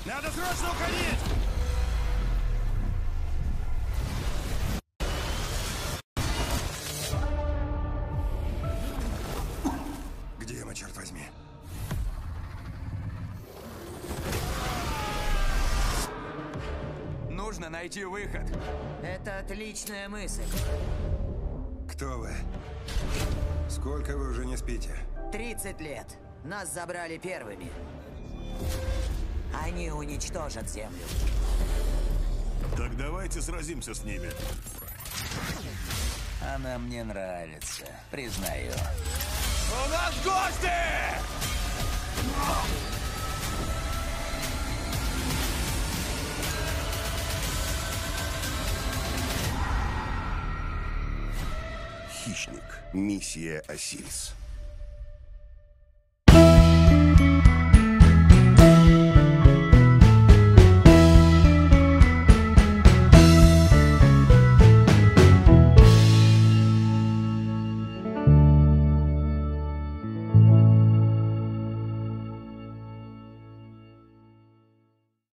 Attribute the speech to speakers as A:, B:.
A: Надо срочно уходить! Где мы, черт возьми? Нужно найти выход.
B: Это отличная мысль.
A: Кто вы? Сколько вы уже не спите?
B: 30 лет. Нас забрали первыми. Они уничтожат Землю.
C: Так давайте сразимся с ними.
D: Она мне нравится, признаю.
A: У нас гости!
E: Хищник. Миссия Осирис.